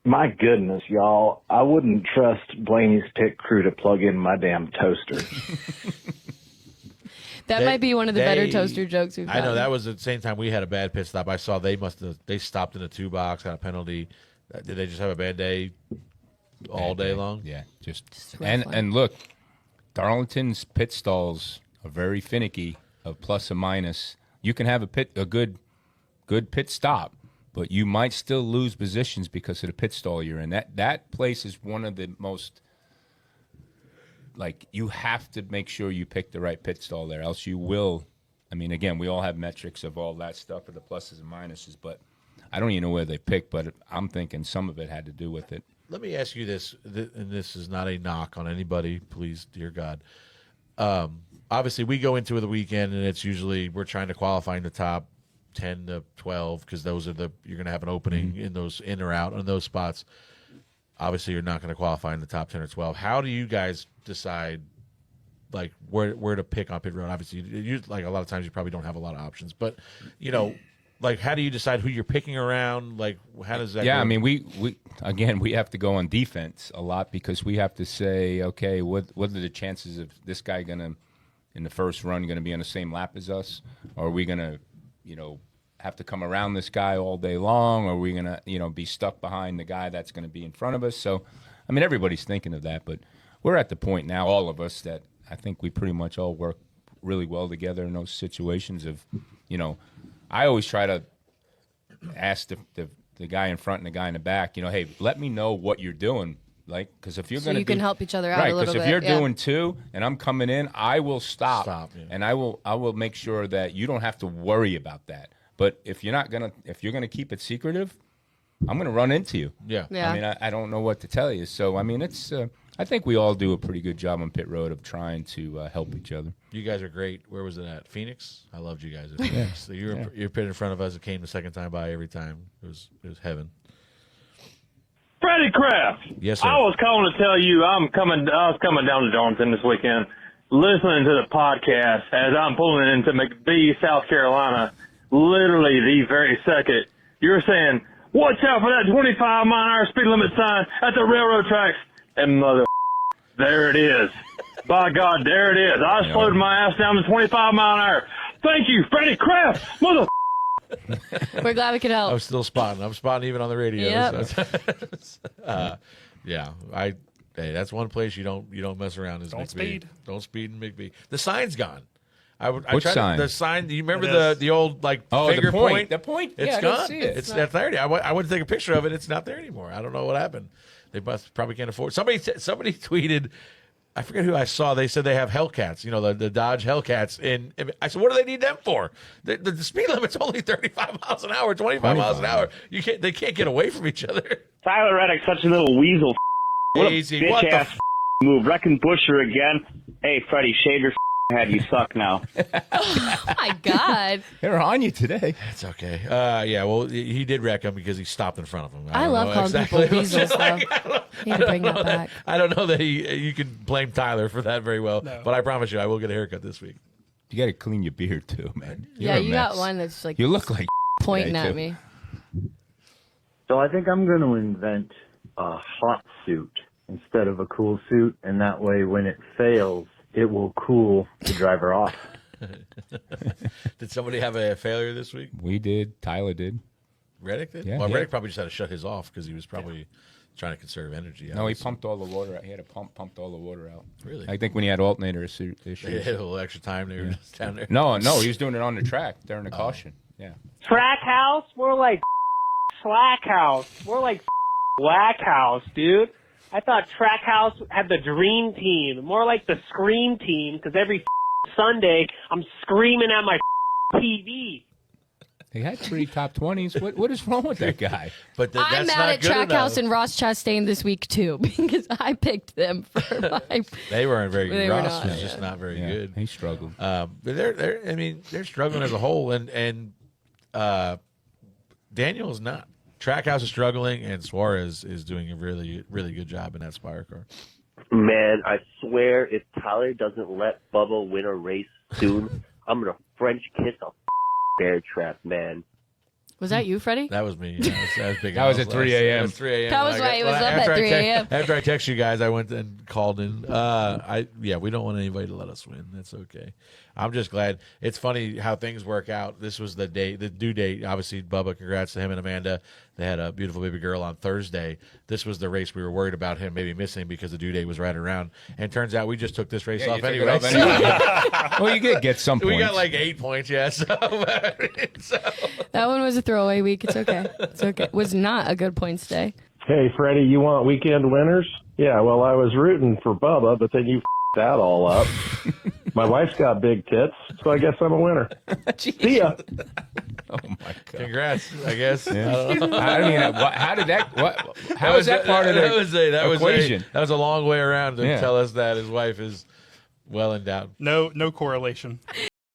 My goodness, y'all. I wouldn't trust Blaney's pit crew to plug in my damn toaster. That might be one of the better toaster jokes we've I know done. that was at the same time we had a bad pit stop. I saw they stopped in a 2-box, got a penalty. Did they just have a bad day all day long? Yeah, just and look, Darlington's pit stalls are very finicky of plus or minus. You can have a good pit stop, but you might still lose positions because of the pit stall you're in. That place is one of the most, like, you have to make sure you pick the right pit stall there, else you will. I mean, again, we all have metrics of all that stuff for the pluses and minuses, but I don't even know where they pick, but I'm thinking some of it had to do with it. Let me ask you this, and this is not a knock on anybody, please, dear God. Obviously, we go into the weekend, and it's usually we're trying to qualify in the top 10 to 12 because those are you're going to have an opening in those in or out on those spots. Obviously, you're not going to qualify in the top 10 or 12. How do you guys decide, like, where to pick on pit road? Obviously, you like a lot of times you probably don't have a lot of options, but like, how do you decide who you're picking around? Like, how does that? Yeah, go? I mean, we have to go on defense a lot because we have to say, okay, what are the chances of this guy gonna in the first run going to be on the same lap as us, or are we gonna, have to come around this guy all day long, or are we gonna, be stuck behind the guy that's going to be in front of us? So, I mean, everybody's thinking of that, but we're at the point now, all of us, that I think we pretty much all work really well together in those situations of, I always try to ask the guy in front and the guy in the back, hey, let me know what you're doing. Like, because if you're going to, you can help each other out right, a little bit. Because if you're doing two and I'm coming in, I will stop yeah. and I will make sure that you don't have to worry about that. But if you're gonna keep it secretive, I'm gonna run into you. Yeah. Yeah. I mean, I don't know what to tell you. So I mean, it's I think we all do a pretty good job on pit road of trying to help each other. You guys are great. Where was it at? Phoenix? I loved you guys at Phoenix. So you're pit in front of us. It came the second time by every time. It was heaven. Freddie Kraft. Yes, sir. I was calling to tell you I was coming down to Darlington this weekend, listening to the podcast as I'm pulling into McBee, South Carolina. Literally the very second you're saying, "Watch out for that 25-mile-an-hour speed limit sign at the railroad tracks," and there it is. By God, there it is. I slowed my ass down to 25 mile an hour. Thank you, Freddie Kraft, mother. We're glad we could help. I'm still spotting. I'm spotting even on the radio. Yep. Yeah. Hey, that's one place you don't mess around. Is Don't McBee. speed. Don't speed in McBee. The sign's gone. Which sign? The sign. Do you remember the old finger the point? The point. It's I gone. don't see it. It's not there. I went to take a picture of it. It's not there anymore. I don't know what happened. They probably can't afford. Somebody tweeted. I forget who I saw. They said they have Hellcats. The Dodge Hellcats. And I said, what do they need them for? The speed limit's only 35 miles an hour, 25 miles an hour. They can't get away from each other. Tyler Reddick, such a little weasel. What Easy. a What bitch-ass move. Wrecking Busher again. Hey, Freddie, shave your head. You suck now. Oh, my God. They're on you today. It's okay. Yeah, well, he did wreck him because he stopped in front of him. I love calling people weasels, though. Need to bring that back. I don't know that you can blame Tyler for that very well, but I promise you I will get a haircut this week. You got to clean your beard too, man. Yeah, you got one that's like you look like pointing today, at too. me. So I think I'm going to invent a hot suit instead of a cool suit, and that way when it fails, it will cool the driver off. Did somebody have a failure this week? We did. Tyler did. Reddick did? Yeah, Well, yeah. Reddick probably just had to shut his off because he was probably trying to conserve energy. No, he pumped all the water out. He had to pumped all the water out. Really? I think when he had alternator issues. They had a little extra time there down there. No, he was doing it on the track during the caution. Yeah. Track house? More like slack house. More like whack house, dude. I thought track house had the dream team. More like the scream team, because every Sunday I'm screaming at my TV. They had 3 top 20s. What is wrong with that guy? But I'm that's mad not at good Trackhouse enough. and Ross Chastain this week, too, because I picked them for my... They weren't very good. They were Ross not, was just not very Yeah, good. he struggled. But they're struggling as a whole, and Daniel's not. Trackhouse is struggling, and Suarez is doing a really, really good job in that Spire car. Man, I swear if Tyler doesn't let Bubba win a race soon, I'm going to French kiss a bear trap, man. Was that you, Freddie? That was me. Yeah, that was big. That was at 3 a.m. That was 3 a.m. That was why he was up at 3 a.m. After I text you guys, I went and called in. We don't want anybody to let us win. That's okay. I'm just glad. It's funny how things work out. This was the due date. Obviously, Bubba, congrats to him and Amanda. They had a beautiful baby girl on Thursday. This was the race we were worried about him maybe missing because the due date was right around. And turns out we just took this race off anyway. Well, you did get some points. We got like 8 points, yeah. So. That one was a throwaway week. It's okay. It's okay. It was not a good points day. Hey, Freddie, you want weekend winners? Yeah, well, I was rooting for Bubba, but then you that all up. My wife's got big tits, so I guess I'm a winner. See ya. Oh, my God. Congrats, I guess. Yeah. I mean, how did that? How is that part of the equation? That was a long way around to tell us that his wife is well endowed. No correlation.